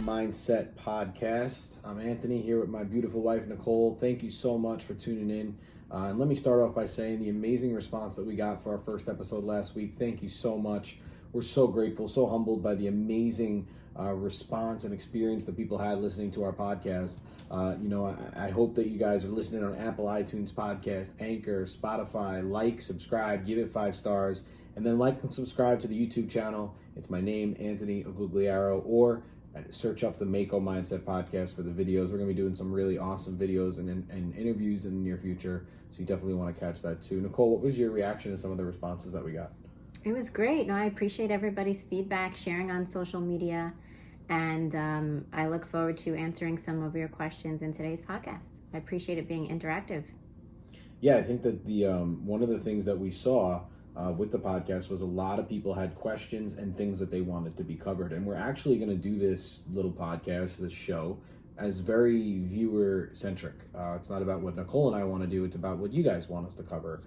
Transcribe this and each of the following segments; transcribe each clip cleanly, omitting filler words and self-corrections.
Mindset podcast. I'm Anthony here with my beautiful wife, Nicole. Thank you so much for tuning in. And let me start off by saying the amazing response that we got for our first episode last week. Thank you so much. We're so grateful, so humbled by the amazing response and experience that people had listening to our podcast. I hope that you guys are listening on Apple iTunes podcast, Anchor, Spotify. Like, subscribe, give it 5 stars, and then like and subscribe to the YouTube channel. It's my name, Anthony Agugliaro, or search up the Mako Mindset podcast for the videos. We're going to be doing some really awesome videos and interviews in the near future, so you definitely want to catch that too. Nicole, what was your reaction to some of the responses that we got? It was great. No, I appreciate everybody's feedback, sharing on social media, and I look forward to answering some of your questions in today's podcast. I appreciate it being interactive. Yeah, I think that the one of the things that we saw with the podcast was a lot of people had questions and things that they wanted to be covered. And we're actually going to do this little podcast, this show, as very viewer-centric. It's not about what Nicole and I want to do. It's about what you guys want us to cover.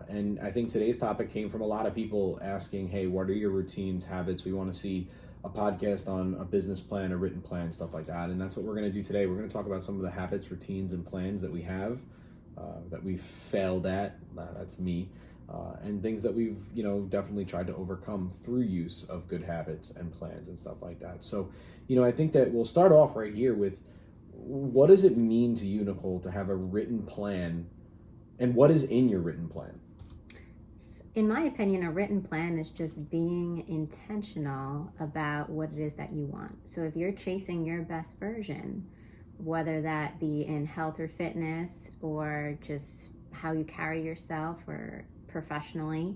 And I think today's topic came from a lot of people asking, hey, what are your routines, habits? We want to see a podcast on a business plan, a written plan, stuff like that. And that's what we're going to do today. We're going to talk about some of the habits, routines, and plans that we have, that we've failed at. That's me. And things that we've, definitely tried to overcome through use of good habits and plans and stuff like that. So, I think that we'll start off right here with, what does it mean to you, Nicole, to have a written plan, and what is in your written plan? In my opinion, a written plan is just being intentional about what it is that you want. So if you're chasing your best version, whether that be in health or fitness, or just how you carry yourself or professionally,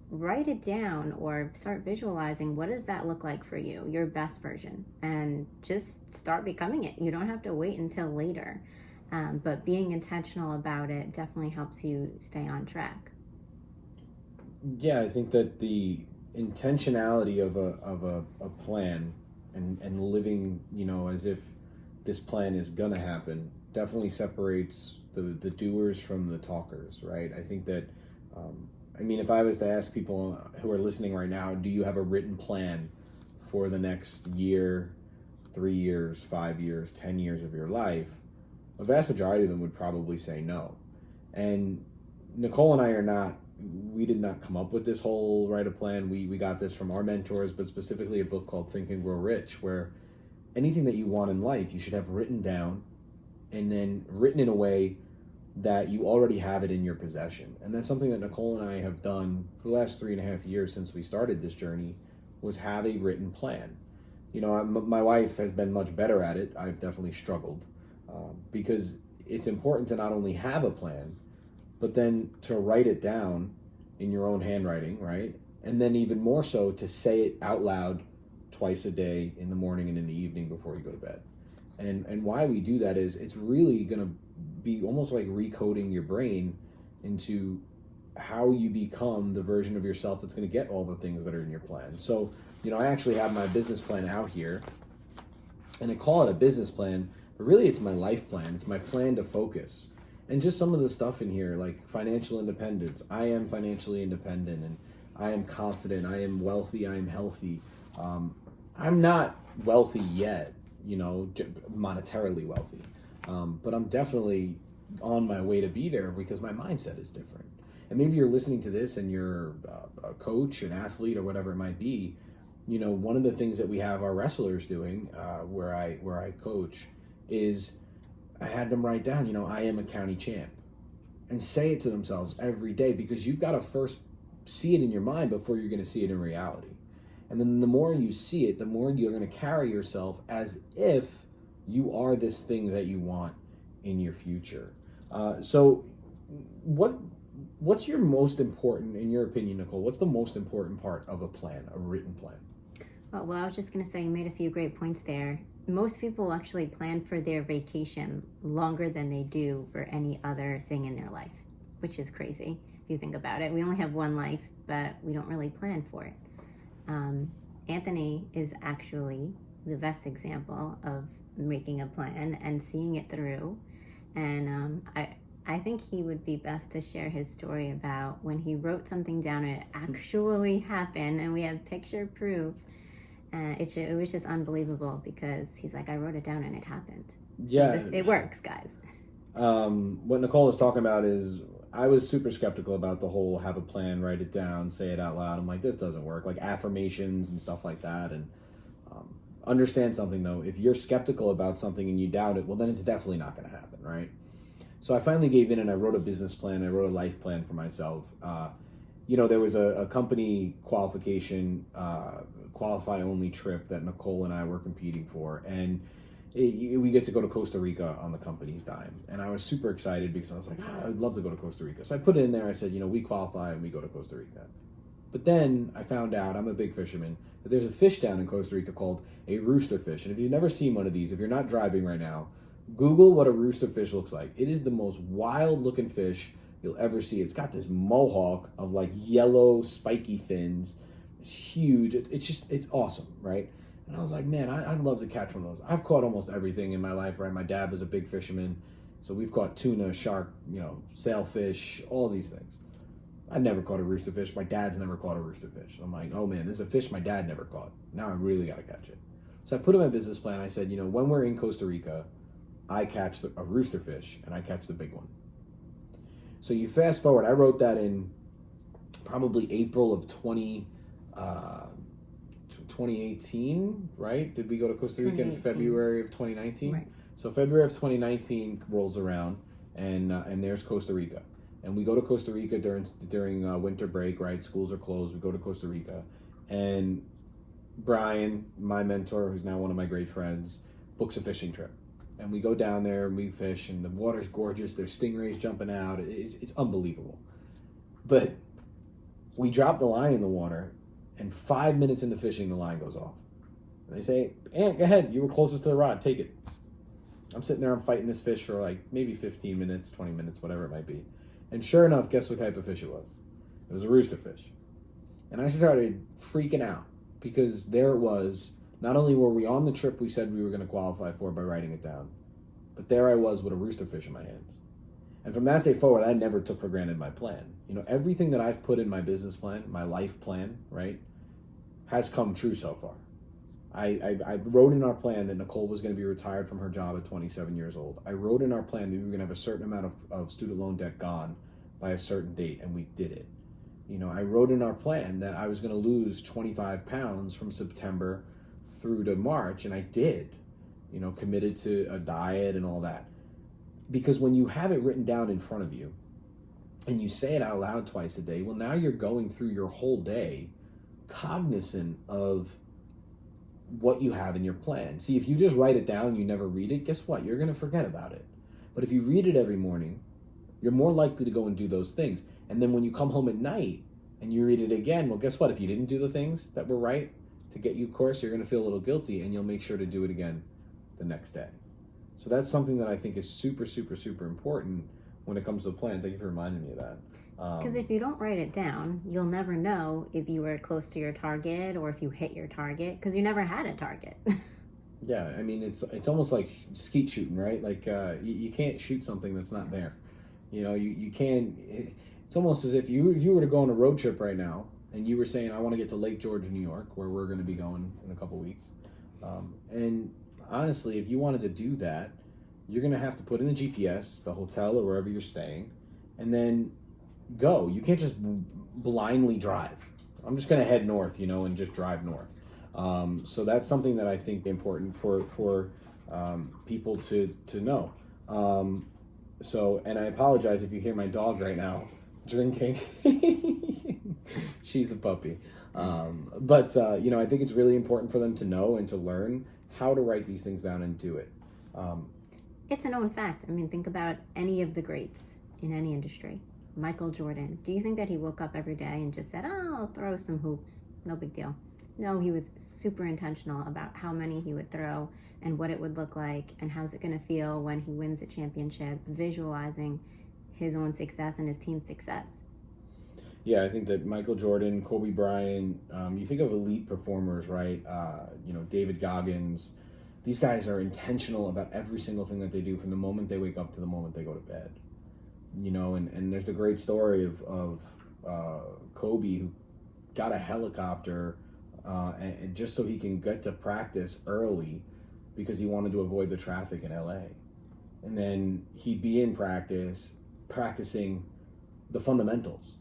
write it down or start visualizing what does that look like for you, your best version, and just start becoming it. You don't have to wait until later, but being intentional about it definitely helps you stay on track. Yeah, I think that the intentionality of a plan and living, as if this plan is gonna happen, definitely separates the doers from the talkers, right? I think that if I was to ask people who are listening right now, do you have a written plan for the next year, 3 years, 5 years, 10 years of your life? A vast majority of them would probably say no. And Nicole and I we did not come up with this whole write a plan. We got this from our mentors, but specifically a book called Think and Grow Rich, where anything that you want in life, you should have written down, and then written in a way that you already have it in your possession. And that's something that Nicole and I have done for the last 3.5 years since we started this journey, was have a written plan. My wife has been much better at it. I've definitely struggled because it's important to not only have a plan, but then to write it down in your own handwriting, right? And then even more so to say it out loud twice a day, in the morning and in the evening before you go to bed. And why we do that is it's really going to be almost like recoding your brain into how you become the version of yourself that's going to get all the things that are in your plan. So, I actually have my business plan out here, and I call it a business plan, but really it's my life plan. It's my plan to focus. And just some of the stuff in here, like financial independence. I am financially independent, and I am confident. I am wealthy. I am healthy. I'm not wealthy yet, monetarily wealthy. But I'm definitely on my way to be there because my mindset is different. And maybe you're listening to this and you're a coach, an athlete, or whatever it might be. One of the things that we have our wrestlers doing, where I coach, is I had them write down, I am a county champ, and say it to themselves every day, because you've got to first see it in your mind before you're going to see it in reality. And then the more you see it, the more you're going to carry yourself as if you are this thing that you want in your future. So what's your most important, in your opinion, Nicole, what's the most important part of a plan, a written plan? Well, I was just going to say, you made a few great points there. Most people actually plan for their vacation longer than they do for any other thing in their life, which is crazy if you think about it. We only have one life, but we don't really plan for it. Anthony is actually the best example of making a plan and seeing it through. And I think he would be best to share his story about when he wrote something down and it actually happened, and we have picture proof. It was just unbelievable because he's like, I wrote it down and it happened. Yeah. So it works, guys. What Nicole is talking about is I was super skeptical about the whole have a plan, write it down, say it out loud. I'm like, this doesn't work. Like affirmations and stuff like that. And understand something though, if you're skeptical about something and you doubt it, well, then it's definitely not going to happen, right? So I finally gave in and I wrote a business plan. I wrote a life plan for myself. There was a company qualification, qualify only trip that Nicole and I were competing for. And we get to go to Costa Rica on the company's dime. And I was super excited because I was like, I'd love to go to Costa Rica. So I put it in there. I said, we qualify and we go to Costa Rica. But then I found out, I'm a big fisherman, that there's a fish down in Costa Rica called a rooster fish. And if you've never seen one of these, if you're not driving right now, Google what a rooster fish looks like. It is the most wild looking fish you'll ever see. It's got this mohawk of like yellow spiky fins. It's huge. It's awesome, right? And I was like, man, I'd love to catch one of those. I've caught almost everything in my life, right? My dad was a big fisherman. So we've caught tuna, shark, sailfish, all these things. I never caught a rooster fish. My dad's never caught a rooster fish. I'm like, oh man, there's a fish my dad never caught. Now I really got to catch it. So I put in my business plan. I said, when we're in Costa Rica, I catch a rooster fish and I catch the big one. So you fast forward, I wrote that in probably April of 2018, right? Did we go to Costa Rica in February of 2019? Right. So February of 2019 rolls around and there's Costa Rica. And we go to Costa Rica during winter break, right? Schools are closed. We go to Costa Rica. And Brian, my mentor, who's now one of my great friends, books a fishing trip. And we go down there and we fish, and the water's gorgeous. There's stingrays jumping out. It's unbelievable. But we drop the line in the water, and 5 minutes into fishing, the line goes off. And they say, Ant, go ahead. You were closest to the rod. Take it. I'm sitting there. I'm fighting this fish for like maybe 15 minutes, 20 minutes, whatever it might be. And sure enough, guess what type of fish it was? It was a rooster fish. And I started freaking out because there it was. Not only were we on the trip we said we were going to qualify for by writing it down, but there I was with a rooster fish in my hands. And from that day forward, I never took for granted my plan. Everything that I've put in my business plan, my life plan, right, has come true so far. I wrote in our plan that Nicole was going to be retired from her job at 27 years old. I wrote in our plan that we were going to have a certain amount of student loan debt gone by a certain date, and we did it. I wrote in our plan that I was going to lose 25 pounds from September through to March, and I did. Committed to a diet and all that. Because when you have it written down in front of you, and you say it out loud twice a day, well, now you're going through your whole day cognizant of what you have in your plan. See, if you just write it down and you never read it, guess what? You're going to forget about it. But if you read it every morning, you're more likely to go and do those things. And then when you come home at night and you read it again, well, guess what? If you didn't do the things that were right to get you course, you're going to feel a little guilty, and you'll make sure to do it again the next day. So that's something that I think is super, super, super important when it comes to a plan. Thank you for reminding me of that. Because if you don't write it down, you'll never know if you were close to your target or if you hit your target, because you never had a target. Yeah, I mean, it's almost like skeet shooting, right? Like you can't shoot something that's not there. You can't. It's almost as if you were to go on a road trip right now and you were saying, I want to get to Lake George, New York, where we're going to be going in a couple weeks. And honestly, if you wanted to do that, you're going to have to put in the GPS, the hotel or wherever you're staying, and then go. You can't just blindly drive. I'm just going to head north, and just drive north. So that's something that I think important for people to know. And I apologize if you hear my dog right now drinking. She's a puppy. I think it's really important for them to know and to learn how to write these things down and do it. It's a known fact. I mean, think about any of the greats in any industry. Michael Jordan. Do you think that he woke up every day and just said, I'll throw some hoops? No big deal. No, he was super intentional about how many he would throw and what it would look like and how's it going to feel when he wins a championship, visualizing his own success and his team's success. Yeah, I think that Michael Jordan, Kobe Bryant, you think of elite performers, right? David Goggins. These guys are intentional about every single thing that they do from the moment they wake up to the moment they go to bed. And there's the great story of Kobe, who got a helicopter and just so he can get to practice early because he wanted to avoid the traffic in LA. And then he'd be in practicing the fundamentals.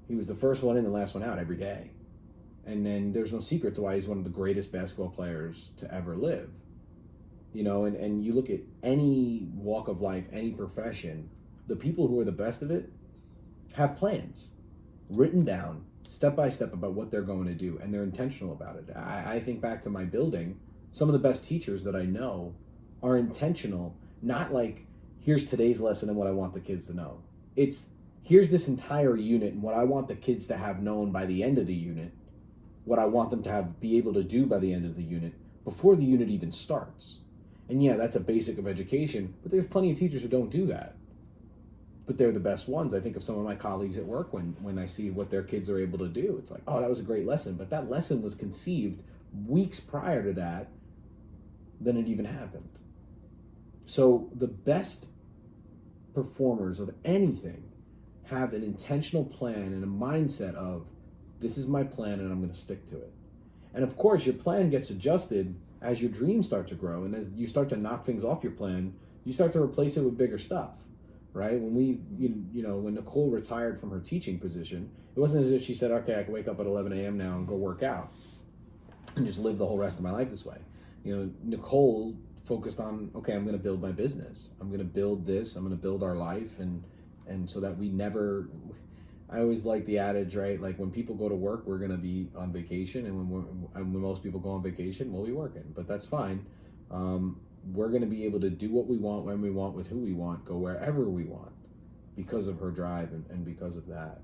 He was the first one in, the last one out every day. And then there's no secret to why he's one of the greatest basketball players to ever live. You know, and you look at any walk of life, any profession, the people who are the best of it have plans written down step by step about what they're going to do, and they're intentional about it. I think back to my building, some of the best teachers that I know are intentional, not like, here's today's lesson and what I want the kids to know. It's, here's this entire unit and what I want the kids to have known by the end of the unit, what I want them to be able to do by the end of the unit, before the unit even starts. And yeah, that's a basic of education, but there's plenty of teachers who don't do that. But they're the best ones. I think of some of my colleagues at work when I see what their kids are able to do. It's like, oh, that was a great lesson. But that lesson was conceived weeks prior to that than it even happened. So the best performers of anything have an intentional plan and a mindset of, this is my plan and I'm going to stick to it. And of course, your plan gets adjusted as your dreams start to grow. And as you start to knock things off your plan, you start to replace it with bigger stuff. Right? When Nicole retired from her teaching position, it wasn't as if she said, okay, I can wake up at 11 a.m. now and go work out and just live the whole rest of my life this way. You know, Nicole focused on, okay, I'm going to build my business. I'm going to build this. I'm going to build our life. And so that we never, I always like the adage, right? Like, when people go to work, we're going to be on vacation. And when most people go on vacation, we'll be working, but that's fine. We're going to be able to do what we want, when we want, with who we want, go wherever we want, because of her drive and because of that.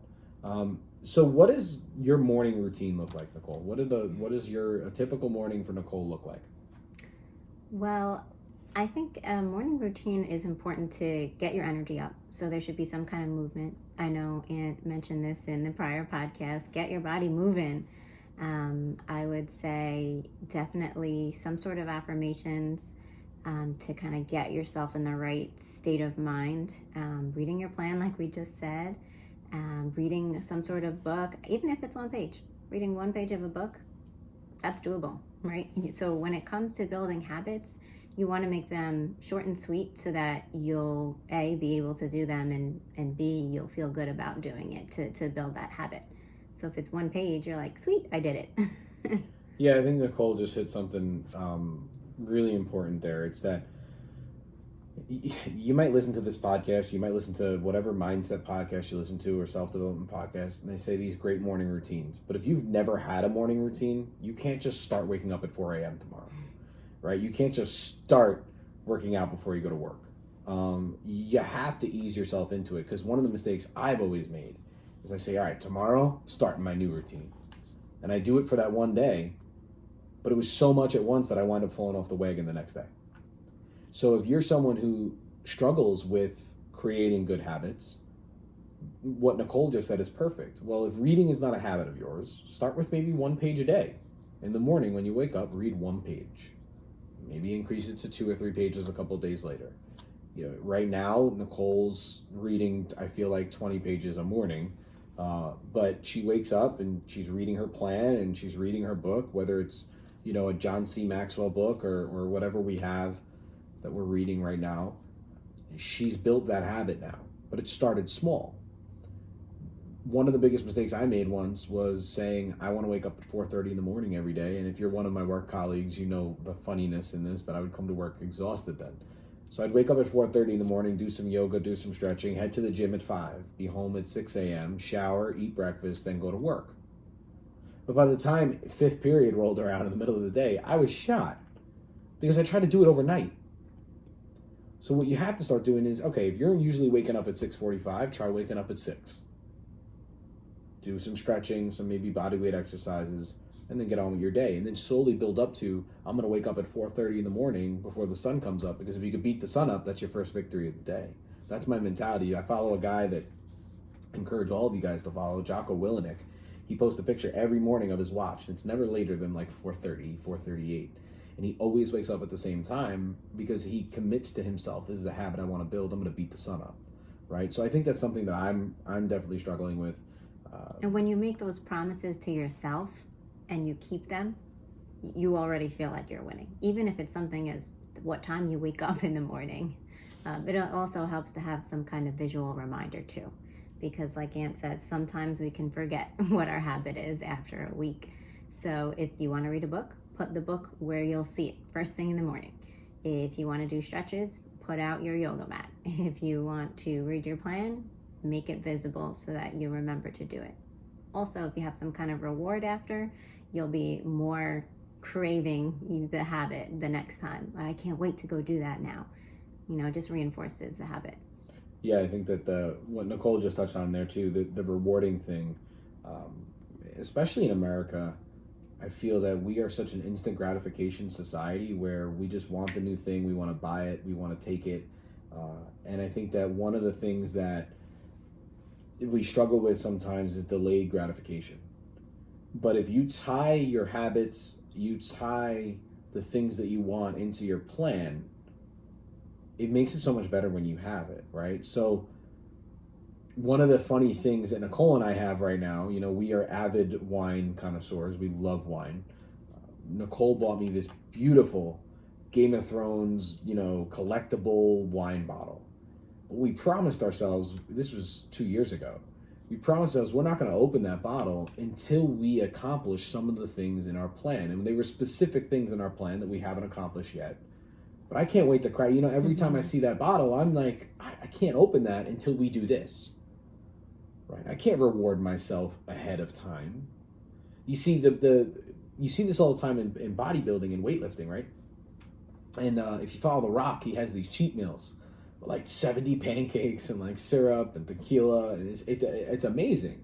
So what does your morning routine look like, Nicole? What does a typical morning for Nicole look like? Well, I think a morning routine is important to get your energy up. So there should be some kind of movement. I know Aunt mentioned this in the prior podcast, get your body moving. I would say definitely some sort of affirmations, to kind of get yourself in the right state of mind. Reading your plan, like we just said, reading some sort of book, even if it's one page. Reading one page of a book, that's doable, right? So when it comes to building habits, you want to make them short and sweet so that you'll, A, be able to do them, and B, you'll feel good about doing it to build that habit. So if it's one page, you're like, sweet, I did it. Yeah, I think Nicole just hit something really important there. It's that you might listen to this podcast, you might listen to whatever mindset podcast you listen to, or self-development podcast, and they say these great morning routines. But if you've never had a morning routine, you can't just start waking up at 4 a.m. tomorrow, right? You can't just start working out before you go to work. You have to ease yourself into it, because one of the mistakes I've always made is I say, all right, tomorrow, starting my new routine. And I do it for that one day, but it was so much at once that I wind up falling off the wagon the next day. So if you're someone who struggles with creating good habits, what Nicole just said is perfect. Well, if reading is not a habit of yours, start with maybe one page a day. In the morning when you wake up, read one page. Maybe increase it to 2 or 3 pages a couple of days later. You know, right now, Nicole's reading, I feel like, 20 pages a morning. But she wakes up and she's reading her plan and she's reading her book, whether it's, a John C. Maxwell book or whatever we have that we're reading right now. She's built that habit now, but it started small. One of the biggest mistakes I made once was saying, I want to wake up at 4:30 in the morning every day. And if you're one of my work colleagues, you know the funniness in this, that I would come to work exhausted then. So I'd wake up at 4:30 in the morning, do some yoga, do some stretching, head to the gym at 5, be home at 6 a.m., shower, eat breakfast, then go to work. But by the time 5th period rolled around in the middle of the day, I was shot because I tried to do it overnight. So what you have to start doing is, okay, if you're usually waking up at 6:45, try waking up at 6. Do some stretching, some maybe body weight exercises, and then get on with your day. And then slowly build up to, I'm going to wake up at 4:30 in the morning before the sun comes up, because if you could beat the sun up, that's your first victory of the day. That's my mentality. I follow a guy that I encourage all of you guys to follow, Jocko Willenick. He posts a picture every morning of his watch, and it's never later than like 4:30, 4:38. And he always wakes up at the same time because he commits to himself. This is a habit I want to build. I'm going to beat the sun up, right? So I think that's something that I'm definitely struggling with. And when you make those promises to yourself, and you keep them, you already feel like you're winning. Even if it's something as what time you wake up in the morning. It also helps to have some kind of visual reminder too. Because like Aunt said, sometimes we can forget what our habit is after a week. So if you want to read a book, put the book where you'll see it first thing in the morning. If you want to do stretches, put out your yoga mat. If you want to read your plan, make it visible so that you remember to do it. Also, if you have some kind of reward after, you'll be more craving the habit the next time. I can't wait to go do that now. It just reinforces the habit. Yeah, I think that what Nicole just touched on there too, the rewarding thing, especially in America, I feel that we are such an instant gratification society where we just want the new thing, we want to buy it, we want to take it. And I think that one of the things that we struggle with sometimes is delayed gratification. But if you tie your habits, you tie the things that you want into your plan, it makes it so much better when you have it, right? So one of the funny things that Nicole and I have right now, we are avid wine connoisseurs. We love wine. Nicole bought me this beautiful Game of Thrones, collectible wine bottle. But we promised ourselves, this was 2 years ago, we promised ourselves we're not going to open that bottle until we accomplish some of the things in our plan. And they were specific things in our plan that we haven't accomplished yet. But I can't wait to cry. Every time I see that bottle, I'm like, I can't open that until we do this. Right? I can't reward myself ahead of time. You see you see this all the time in bodybuilding and weightlifting, right? And if you follow The Rock, he has these cheat meals, like 70 pancakes and like syrup and tequila, and it's amazing.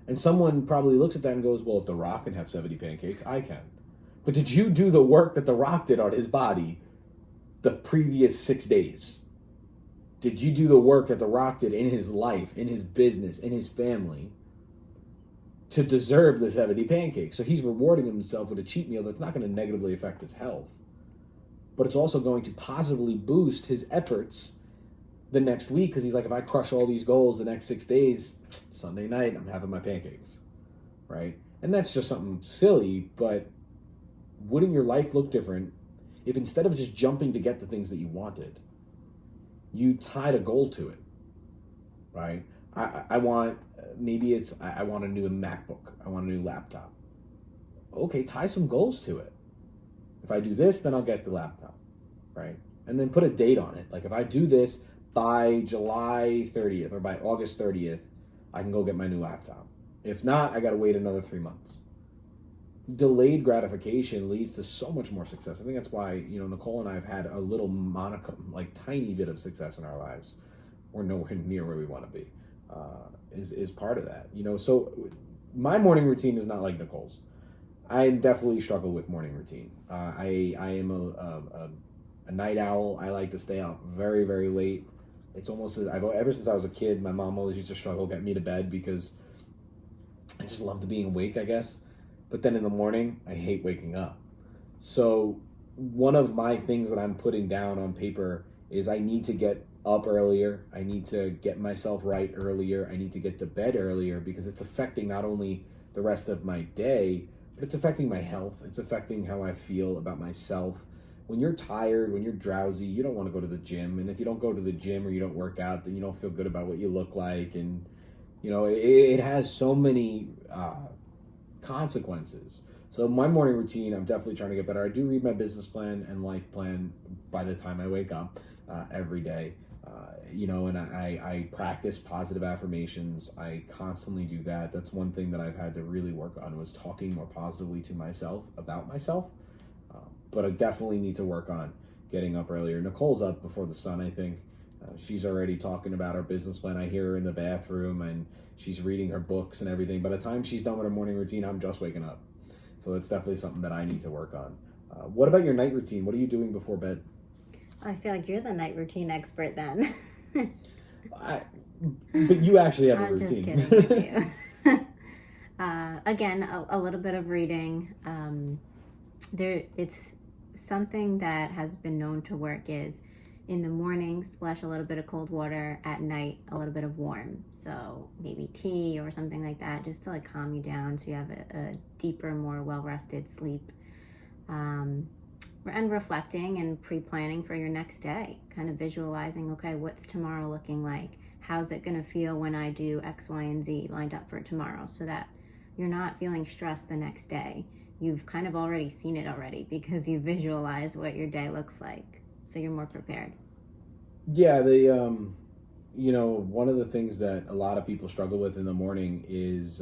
And someone probably looks at that and goes, well, if The Rock can have 70 pancakes, I can. But did you do the work that The Rock did on his body the previous 6 days? Did you do the work that The Rock did in his life, in his business, in his family to deserve the 70 pancakes? So he's rewarding himself with a cheat meal that's not going to negatively affect his health, but it's also going to positively boost his efforts the next week, because he's like, if I crush all these goals the next 6 days, Sunday night, I'm having my pancakes, right? And that's just something silly, but wouldn't your life look different if instead of just jumping to get the things that you wanted, you tied a goal to it, right? I want, maybe it's, I want a new MacBook. I want a new laptop. Okay, tie some goals to it. If I do this, then I'll get the laptop, right? And then put a date on it. Like if I do this by July 30th or by August 30th, I can go get my new laptop. If not, I got to wait another 3 months. Delayed gratification leads to so much more success. I think that's why, Nicole and I have had a little monicum, like tiny bit of success in our lives. We're nowhere near where we want to be, is part of that. So my morning routine is not like Nicole's. I definitely struggle with morning routine. I am a night owl. I like to stay out very, very late. It's almost, ever since I was a kid, my mom always used to struggle to get me to bed because I just loved being awake, I guess. But then in the morning, I hate waking up. So one of my things that I'm putting down on paper is I need to get up earlier. I need to get myself right earlier. I need to get to bed earlier because it's affecting not only the rest of my day, but it's affecting my health. It's affecting how I feel about myself. When you're tired, when you're drowsy, you don't want to go to the gym. And if you don't go to the gym or you don't work out, then you don't feel good about what you look like. And, it has so many consequences. So my morning routine, I'm definitely trying to get better. I do read my business plan and life plan by the time I wake up every day. And I practice positive affirmations. I constantly do that. That's one thing that I've had to really work on, was talking more positively to myself about myself. But I definitely need to work on getting up earlier. Nicole's up before the sun, I think. She's already talking about her business plan. I hear her in the bathroom and she's reading her books and everything. By the time she's done with her morning routine, I'm just waking up. So that's definitely something that I need to work on. What about your night routine? What are you doing before bed? I feel like you're the night routine expert then. But you actually have a routine. I'm just kidding with you. Again, a little bit of reading. It's something that has been known to work is in the morning, splash a little bit of cold water. At night, a little bit of warm. So maybe tea or something like that, just to like calm you down so you have a deeper, more well-rested sleep. And reflecting and pre-planning for your next day, kind of visualizing, okay, what's tomorrow looking like? How's it going to feel when I do X, Y, and Z lined up for tomorrow, so that you're not feeling stressed the next day. You've kind of already seen it already because you visualize what your day looks like, so you're more prepared. Yeah, one of the things that a lot of people struggle with in the morning is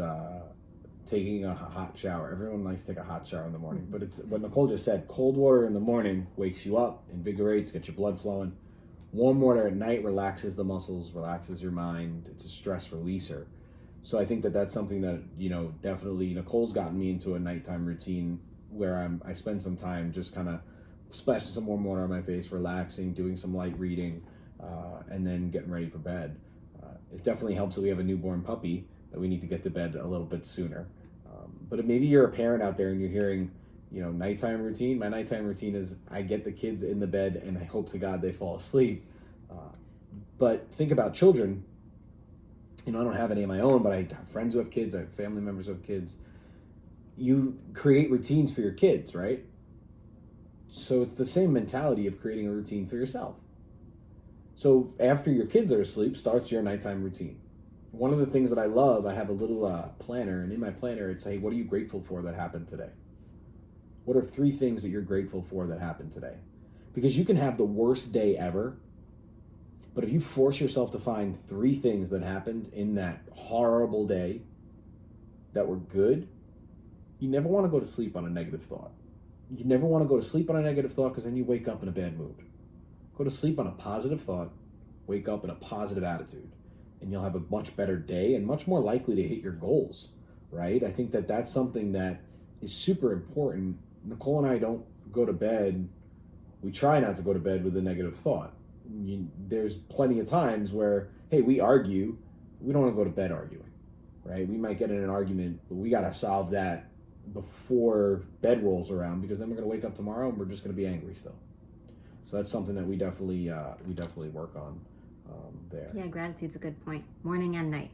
taking a hot shower. Everyone likes to take a hot shower in the morning, but it's what Nicole just said. Cold water in the morning wakes you up, invigorates, gets your blood flowing. Warm water at night relaxes the muscles, relaxes your mind. It's a stress releaser. So I think that that's something that, definitely Nicole's gotten me into a nighttime routine where I spend some time just kind of splashing some warm water on my face, relaxing, doing some light reading, and then getting ready for bed. It definitely helps that we have a newborn puppy that we need to get to bed a little bit sooner. But maybe you're a parent out there and you're hearing, nighttime routine. My nighttime routine is I get the kids in the bed and I hope to God they fall asleep. But think about children. I don't have any of my own, but I have friends who have kids. I have family members who have kids. You create routines for your kids, right? So it's the same mentality of creating a routine for yourself. So after your kids are asleep, starts your nighttime routine. One of the things that I love, I have a little planner, and in my planner it's, hey, what are you grateful for that happened today? What are 3 things that you're grateful for that happened today? Because you can have the worst day ever, but if you force yourself to find 3 things that happened in that horrible day that were good, you never want to go to sleep on a negative thought. You never want to go to sleep on a negative thought because then you wake up in a bad mood. Go to sleep on a positive thought, wake up in a positive attitude, and you'll have a much better day and much more likely to hit your goals, right? I think that that's something that is super important. Nicole and I don't go to bed. We try not to go to bed with a negative thought. There's plenty of times where, hey, we argue. We don't want to go to bed arguing, right? We might get in an argument, but we got to solve that before bed rolls around, because then we're going to wake up tomorrow and we're just going to be angry still. So that's something that we definitely work on there. Yeah, gratitude's a good point. Morning and night.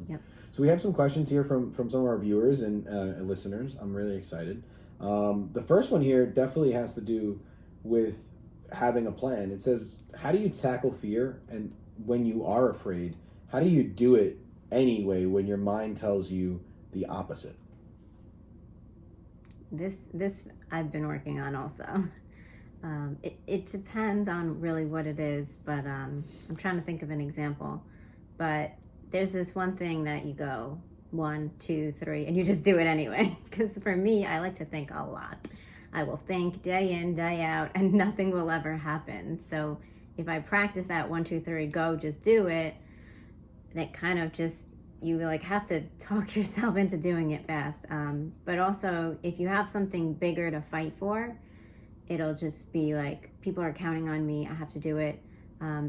Yep. So we have some questions here from some of our viewers and listeners. I'm really excited. The first one here definitely has to do with having a plan. It says, how do you tackle fear? And when you are afraid, how do you do it anyway when your mind tells you the opposite? This I've been working on also. It depends on really what it is, but I'm trying to think of an example. But there's this one thing that you go 1, 2, 3, and you just do it anyway. Because for me, I like to think a lot. I will think day in, day out, and nothing will ever happen. So if I practice that 1, 2, 3, go, just do it, that kind of just, you like have to talk yourself into doing it fast. But also, if you have something bigger to fight for, it'll just be like, people are counting on me, I have to do it.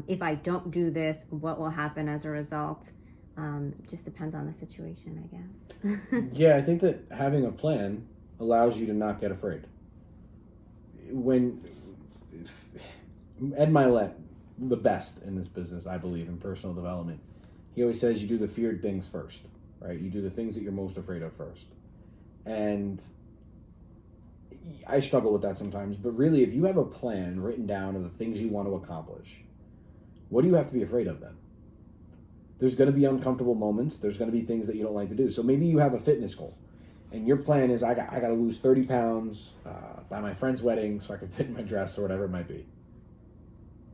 If I don't do this, what will happen as a result? Just depends on the situation, I guess. Yeah, I think that having a plan allows you to not get afraid. When Ed Milet, the best in this business, I believe, in personal development, he always says you do the feared things first, right? You do the things that you're most afraid of first. And I struggle with that sometimes, but really, if you have a plan written down of the things you want to accomplish, what do you have to be afraid of then? There's going to be uncomfortable moments. There's going to be things that you don't like to do. So maybe you have a fitness goal, and your plan is, I got to lose 30 pounds by my friend's wedding so I can fit in my dress or whatever it might be.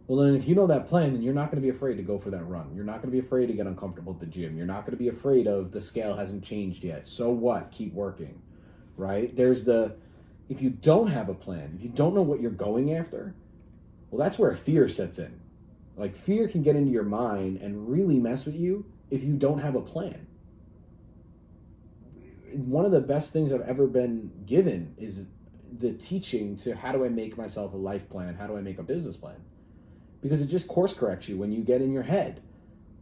Well, then if you know that plan, then you're not going to be afraid to go for that run. You're not going to be afraid to get uncomfortable at the gym. You're not going to be afraid of the scale hasn't changed yet. So what? Keep working, right? If you don't have a plan, if you don't know what you're going after, well, that's where fear sets in. Like, fear can get into your mind and really mess with you if you don't have a plan. One of the best things I've ever been given is the teaching to how do I make myself a life plan? How do I make a business plan? Because it just course corrects you when you get in your head,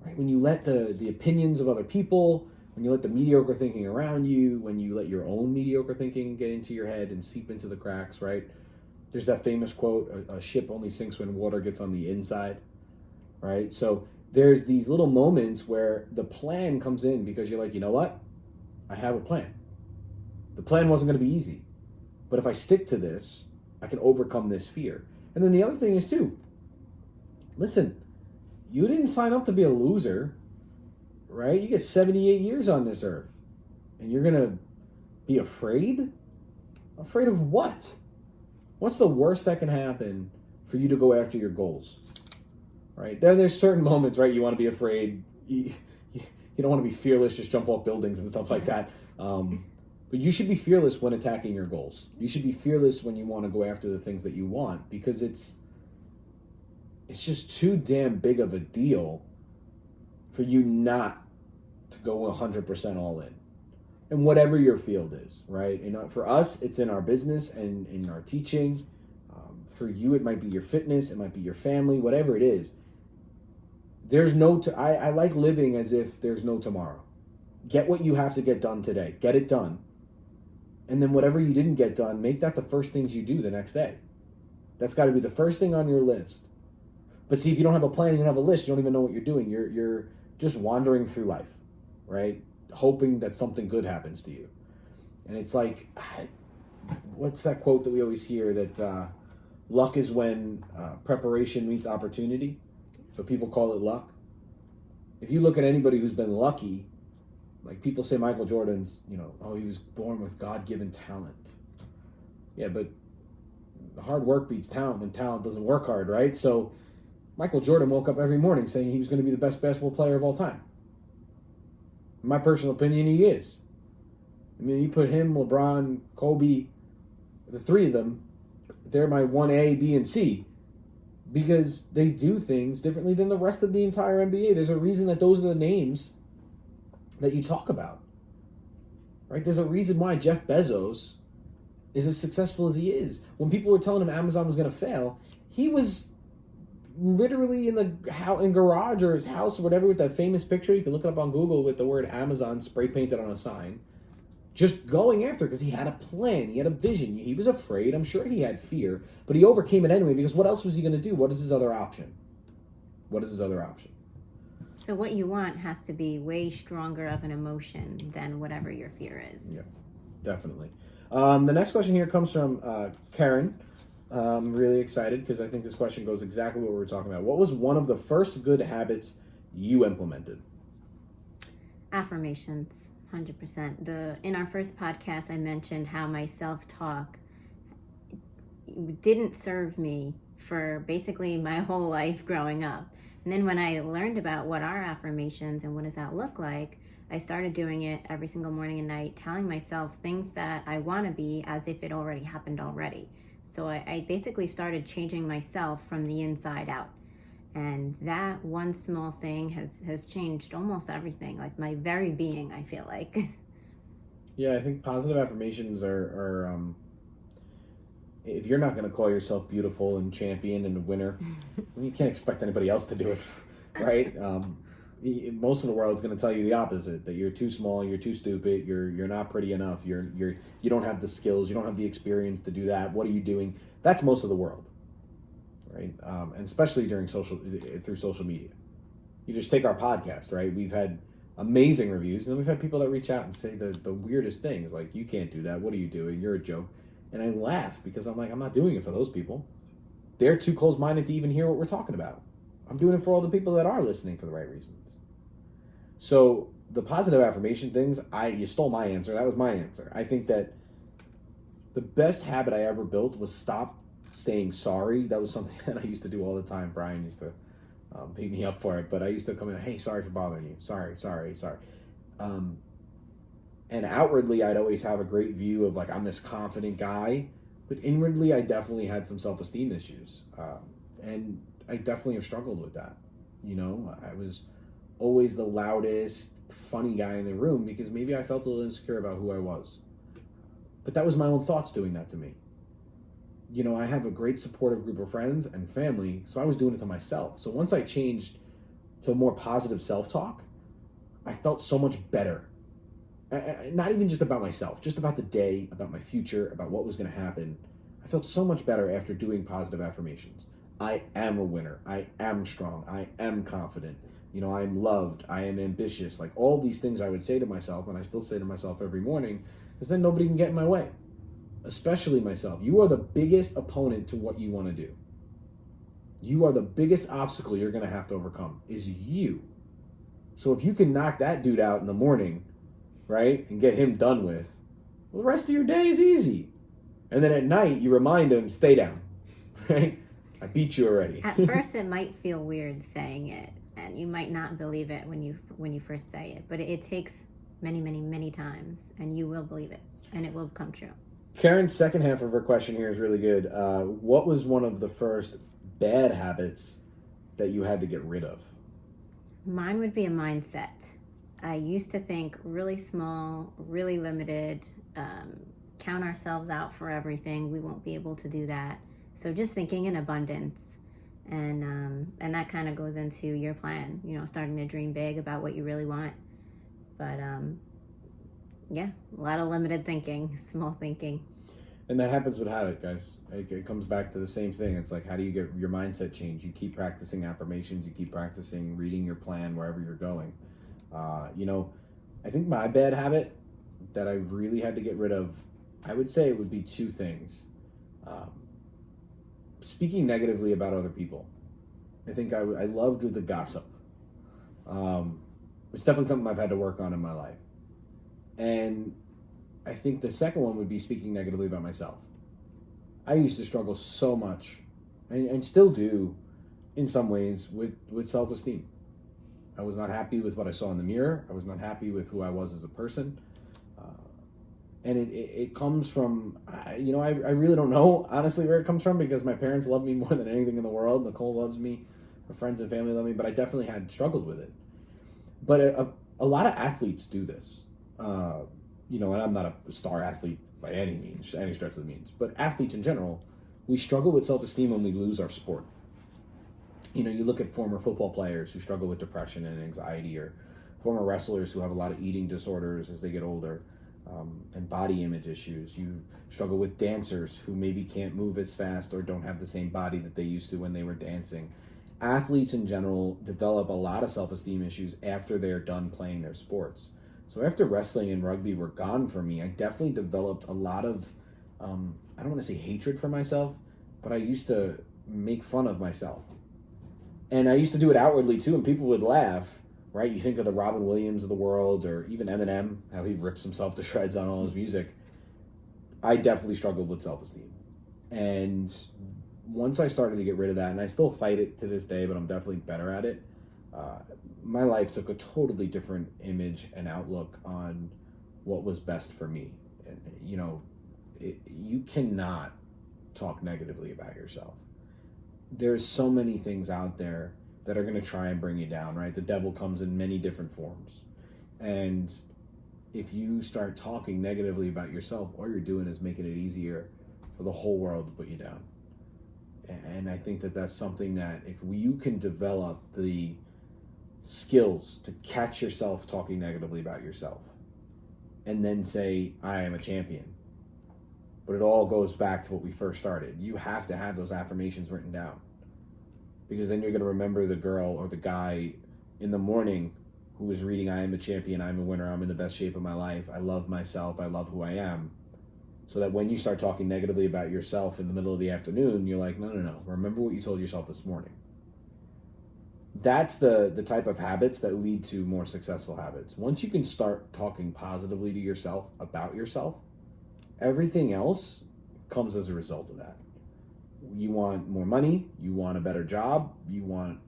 right? When you let the opinions of other people, when you let the mediocre thinking around you, when you let your own mediocre thinking get into your head and seep into the cracks, right? There's that famous quote, a ship only sinks when water gets on the inside, right? So there's these little moments where the plan comes in because you're like, you know what? I have a plan. The plan wasn't going to be easy, but if I stick to this, I can overcome this fear. And then the other thing is too, listen, you didn't sign up to be a loser, right? You get 78 years on this earth, and you're going to be afraid? Afraid of what? What's the worst that can happen for you to go after your goals, right? There's certain moments, right? You want to be afraid. You don't want to be fearless, just jump off buildings and stuff like that. But you should be fearless when attacking your goals. You should be fearless when you want to go after the things that you want, because it's just too damn big of a deal for you not to go 100% all in. And whatever your field is, right? And for us, it's in our business and in our teaching. For you, it might be your fitness, it might be your family, whatever it is. There's I like living as if there's no tomorrow. Get what you have to get done today. Get it done. And then whatever you didn't get done, make that the first things you do the next day. That's got to be the first thing on your list. But see, if you don't have a plan, you don't have a list, you don't even know what you're doing. You're just wandering through life, right? Hoping that something good happens to you. And it's like, what's that quote that we always hear, that luck is when preparation meets opportunity? So people call it luck. If you look at anybody who's been lucky, like people say Michael Jordan's, he was born with God-given talent. Yeah, but hard work beats talent when talent doesn't work hard, right? So Michael Jordan woke up every morning saying he was going to be the best basketball player of all time. In my personal opinion, he is. I mean, you put him, LeBron, Kobe, the three of them, they're my 1A, B, and C, because they do things differently than the rest of the entire NBA. There's a reason that those are the names that you talk about, right? There's a reason why Jeff Bezos is as successful as he is. When people were telling him Amazon was going to fail, he was literally in garage or his house or whatever with that famous picture. You can look it up on Google with the word Amazon spray painted on a sign, just going after it because he had a plan, he had a vision. He was afraid, I'm sure he had fear, but he overcame it anyway, because what else was he going to do? What is his other option? So what you want has to be way stronger of an emotion than whatever your fear is. Yeah, definitely. The next question here comes from Karen. I'm really excited because I think this question goes exactly what we were talking about. What was one of the first good habits you implemented? Affirmations, 100%. In our first podcast, I mentioned how my self-talk didn't serve me for basically my whole life growing up. And then when I learned about what are affirmations and what does that look like, I started doing it every single morning and night, telling myself things that I want to be as if it already happened already. So I basically started changing myself from the inside out. And that one small thing has changed almost everything, like my very being, I feel like. Yeah, I think positive affirmations are if you're not going to call yourself beautiful and champion and a winner, you can't expect anybody else to do it, right? Most of the world is going to tell you the opposite, that you're too small, you're too stupid, you're not pretty enough, you don't have the skills, you don't have the experience to do that. What are you doing? That's most of the world, right? And especially through social media. You just take our podcast, right? We've had amazing reviews, and then we've had people that reach out and say the weirdest things, like, you can't do that, what are you doing, you're a joke. And I laugh because I'm like, I'm not doing it for those people. They're too close-minded to even hear what we're talking about. I'm doing it for all the people that are listening for the right reasons. So the positive affirmation things, you stole my answer. That was my answer. I think that the best habit I ever built was stop saying sorry. That was something that I used to do all the time. Brian used to beat me up for it, but I used to come in, hey, sorry for bothering you. Sorry. And outwardly, I'd always have a great view of, like, I'm this confident guy, but inwardly, I definitely had some self-esteem issues. And I definitely have struggled with that. I was always the loudest, funny guy in the room because maybe I felt a little insecure about who I was. But that was my own thoughts doing that to me. I have a great supportive group of friends and family, so I was doing it to myself. So once I changed to a more positive self-talk, I felt so much better. Not even just about myself, just about the day, about my future, about what was going to happen. I felt so much better after doing positive affirmations. I am a winner. I am strong. I am confident. I am loved. I am ambitious. Like all these things I would say to myself, and I still say to myself every morning, because then nobody can get in my way, especially myself. You are the biggest opponent to what you want to do. You are the biggest obstacle you're going to have to overcome is you. So if you can knock that dude out in the morning, right, and get him done with, well, the rest of your day is easy. And then at night, you remind him, stay down, right? I beat you already. At first, it might feel weird saying it, and you might not believe it when you first say it. But it takes many, many, many times, and you will believe it, and it will come true. Karen's second half of her question here is really good. What was one of the first bad habits that you had to get rid of? Mine would be a mindset. I used to think really small, really limited, count ourselves out for everything. We won't be able to do that. So just thinking in abundance, and that kind of goes into your plan. Starting to dream big about what you really want. But yeah, a lot of limited thinking, small thinking. And that happens with habit, guys. It comes back to the same thing. It's like, how do you get your mindset changed? You keep practicing affirmations. You keep practicing reading your plan wherever you're going. I think my bad habit that I really had to get rid of, I would say it would be two things. Speaking negatively about other people. I think I loved the gossip. It's definitely something I've had to work on in my life. And I think the second one would be speaking negatively about myself. I used to struggle so much, and still do, in some ways, with self-esteem. I was not happy with what I saw in the mirror. I was not happy with who I was as a person. And it comes from, I really don't know, honestly, where it comes from, because my parents love me more than anything in the world. Nicole loves me. My friends and family love me, but I definitely had struggled with it. But a lot of athletes do this. And I'm not a star athlete by any means, any stretch of the means, but athletes in general, we struggle with self-esteem when we lose our sport. You look at former football players who struggle with depression and anxiety, or former wrestlers who have a lot of eating disorders as they get older, and body image issues. You struggle with dancers who maybe can't move as fast or don't have the same body that they used to when they were dancing. Athletes in general develop a lot of self-esteem issues after they're done playing their sports. So after wrestling and rugby were gone for me, I definitely developed a lot of, I don't want to say hatred for myself, but I used to make fun of myself. And I used to do it outwardly too, and people would laugh, right? You think of the Robin Williams of the world, or even Eminem, how he rips himself to shreds on all his music. I definitely struggled with self-esteem. And once I started to get rid of that, and I still fight it to this day, but I'm definitely better at it, my life took a totally different image and outlook on what was best for me. And, you cannot talk negatively about yourself. There's so many things out there that are going to try and bring you down, right? The devil comes in many different forms. And if you start talking negatively about yourself, all you're doing is making it easier for the whole world to put you down. And I think that that's something that if you can develop the skills to catch yourself talking negatively about yourself and then say, I am a champion. But it all goes back to what we first started. You have to have those affirmations written down, because then you're going to remember the girl or the guy in the morning who was reading, I am a champion, I'm a winner, I'm in the best shape of my life, I love myself, I love who I am. So that when you start talking negatively about yourself in the middle of the afternoon, you're like, no, remember what you told yourself this morning. That's the type of habits that lead to more successful habits. Once you can start talking positively to yourself about yourself, everything else comes as a result of that. You want more money, you want a better job, you want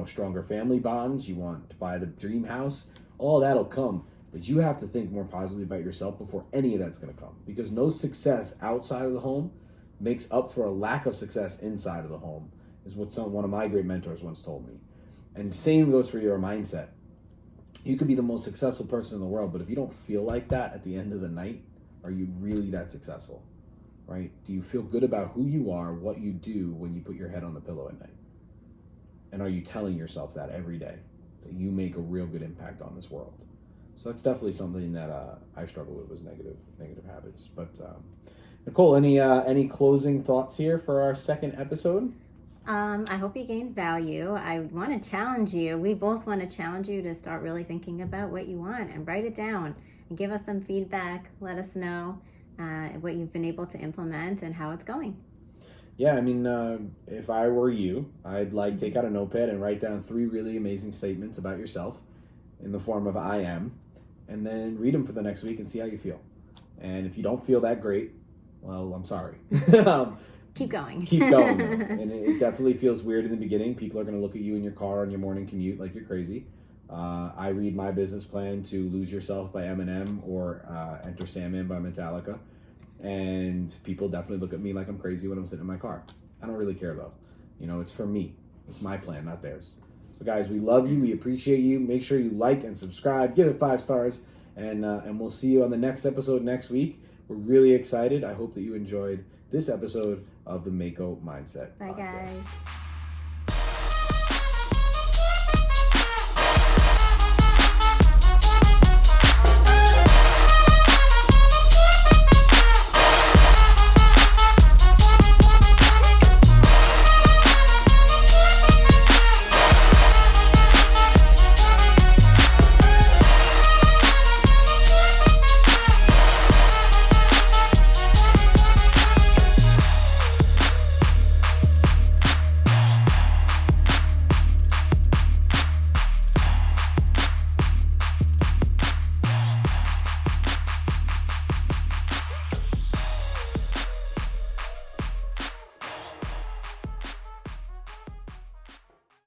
stronger family bonds, you want to buy the dream house, all that'll come. But you have to think more positively about yourself before any of that's going to come, because no success outside of the home makes up for a lack of success inside of the home, is what one of my great mentors once told me. And same goes for your mindset. You could be the most successful person in the world, but if you don't feel like that at the end of the night, are you really that successful, right? Do you feel good about who you are, what you do when you put your head on the pillow at night? And are you telling yourself that every day, that you make a real good impact on this world? So that's definitely something that I struggle with, was negative habits. But Nicole, any closing thoughts here for our second episode? I hope you gained value. I want to challenge you. We both want to challenge you to start really thinking about what you want and write it down and give us some feedback. Let us know what you've been able to implement and how it's going. Yeah, I mean, if I were you, I'd take out a notepad and write down 3 really amazing statements about yourself in the form of I am, and then read them for the next week and see how you feel. And if you don't feel that great, well, I'm sorry. Keep going. Keep going, though. And it definitely feels weird in the beginning. People are going to look at you in your car on your morning commute like you're crazy. I read my business plan to Lose Yourself by Eminem or Enter Sandman by Metallica. And people definitely look at me like I'm crazy when I'm sitting in my car. I don't really care, though. It's for me. It's my plan, not theirs. So, guys, we love you. We appreciate you. Make sure you like and subscribe. Give it 5 stars. And we'll see you on the next episode next week. We're really excited. I hope that you enjoyed this episode of the Mako Mindset Bye, Podcast. guys.